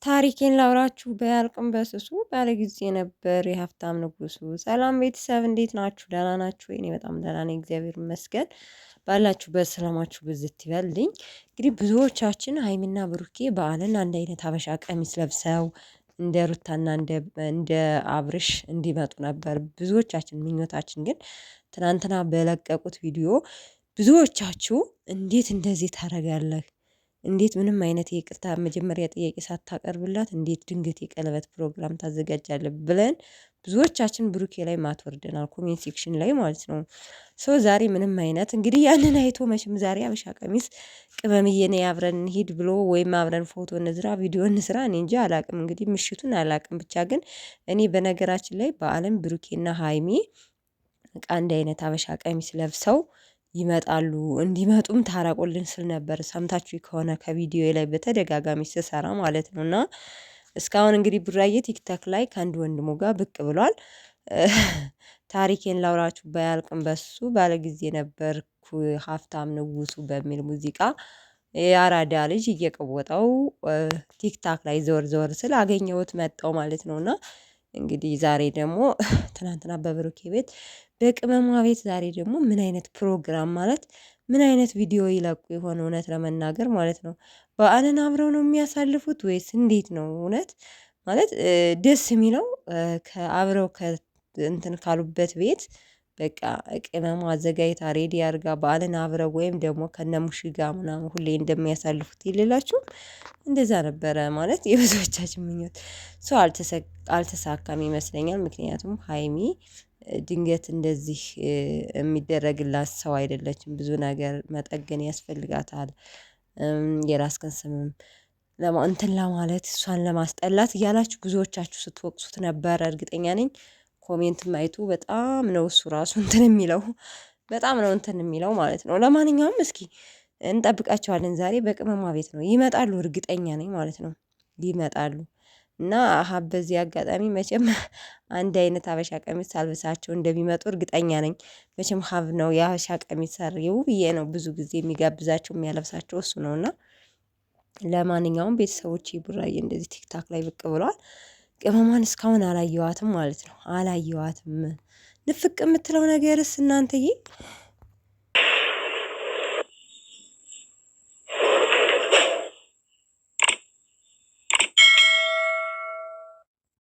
ታሪኬን ላውራችሁ ባያልቅም በስሱ ባለ ጊዜ ነበር የሀብታም ንጉሱ። ሰላም ቤተሰብ እንዴት ናችሁ? ደህና ናችሁ? እኔ በጣም ደህና ነኝ፣ እግዚአብሔር ይመስገን። ባላችሁበት ሰላማችሁ ብዝት ይበልኝ። እንግዲህ ብዙዎቻችን ሀይሚና ብሩኬ በዓልን አንድ አይነት ሀበሻ ቀሚስ ለብሰው እንደ ሩታና እንደ አብርሽ እንዲመጡ ነበር ብዙዎቻችን ምኞታችን። ግን ትናንትና በለቀቁት ቪዲዮ ብዙዎቻችሁ እንዴት እንደዚህ ታደርጋለህ? እንዴት ምንም አይነት የይቅርታ መጀመሪያ ጥያቄ ሳታቀርብላት እንዴት ድንገት የቀለበት ፕሮግራም ታዘጋጃለህ? ብለን ብዙዎቻችን ብሩኬ ላይ ማትወርደናል፣ ኮሜንት ሴክሽን ላይ ማለት ነው። ሶ ዛሬ ምንም አይነት እንግዲህ ያንን አይቶ መቼም ዛሬ አበሻ ቀሚስ ቅመምዬ ነይ አብረን እንሂድ ብሎ ወይም አብረን ፎቶ እንዝራ ቪዲዮ እንስራ፣ እኔ እንጂ አላቅም። እንግዲህ ምሽቱን አላቅም። ብቻ ግን እኔ በነገራችን ላይ በአለም ብሩኬና ሀይሚ አንድ አይነት አበሻ ቀሚስ ለብሰው ይመጣሉ። እንዲመጡም ታረቁልን ስል ነበር፣ ሰምታችሁ ከሆነ ከቪዲዮ ላይ በተደጋጋሚ ስሰራ ማለት ነው። እና እስካሁን እንግዲህ ቡራዬ ቲክታክ ላይ ከአንድ ወንድሙ ጋር ብቅ ብሏል። ታሪኬን ላውራችሁ ባያልቅም በሱ ባለጊዜ ነበርኩ ሀብታም ንጉሱ በሚል ሙዚቃ የአራዳ ልጅ እየቀወጠው ቲክታክ ላይ ዘወር ዘወር ስል አገኘሁት መጣው ማለት ነው። እና እንግዲህ ዛሬ ደግሞ ትናንትና በብሩኬ ቤት በቅመሟ ቤት ዛሬ ደግሞ ምን አይነት ፕሮግራም ማለት ምን አይነት ቪዲዮ ይለቁ የሆነ እውነት ለመናገር ማለት ነው። በዓልን አብረው ነው የሚያሳልፉት ወይስ እንዴት ነው? እውነት ማለት ደስ የሚለው ከአብረው እንትን ካሉበት ቤት በቃ ቅመሟ አዘጋጅታ ሬዲ አድርጋ በዓልን አብረው ወይም ደግሞ ከነሙሽ ጋር ምናምን ሁሌ እንደሚያሳልፉት ይልላችሁ እንደዛ ነበረ ማለት የብዙዎቻችን ምኞት። ሰው አልተሳካም ይመስለኛል። ምክንያቱም ሀይሚ ድንገት እንደዚህ የሚደረግላት ሰው አይደለችም። ብዙ ነገር መጠገን ያስፈልጋታል። የራስህን ስምም እንትን ለማለት እሷን ለማስጠላት እያላችሁ ብዙዎቻችሁ ስትወቅሱት ነበረ፣ እርግጠኛ ነኝ። ኮሜንትም አይቱ በጣም ነው እሱ ራሱ እንትን የሚለው በጣም ነው እንትን የሚለው ማለት ነው። ለማንኛውም እስኪ እንጠብቃቸዋለን። ዛሬ በቅመማ ቤት ነው ይመጣሉ፣ እርግጠኛ ነኝ ማለት ነው ይመጣሉ። እና ሀብ በዚህ አጋጣሚ መቼም አንድ አይነት ሀበሻ ቀሚስ አልብሳቸው እንደሚመጡ እርግጠኛ ነኝ። መቼም ሀብ ነው የሀበሻ ቀሚስ ሰሪው ብዬ ነው ብዙ ጊዜ የሚጋብዛቸው የሚያለብሳቸው እሱ ነው። እና ለማንኛውም ቤተሰቦች ቡራዬ እንደዚህ ቲክታክ ላይ ብቅ ብሏል። ቅመሟን እስካሁን አላየዋትም ማለት ነው፣ አላየዋትም። ንፍቅ የምትለው ነገርስ እናንተዬ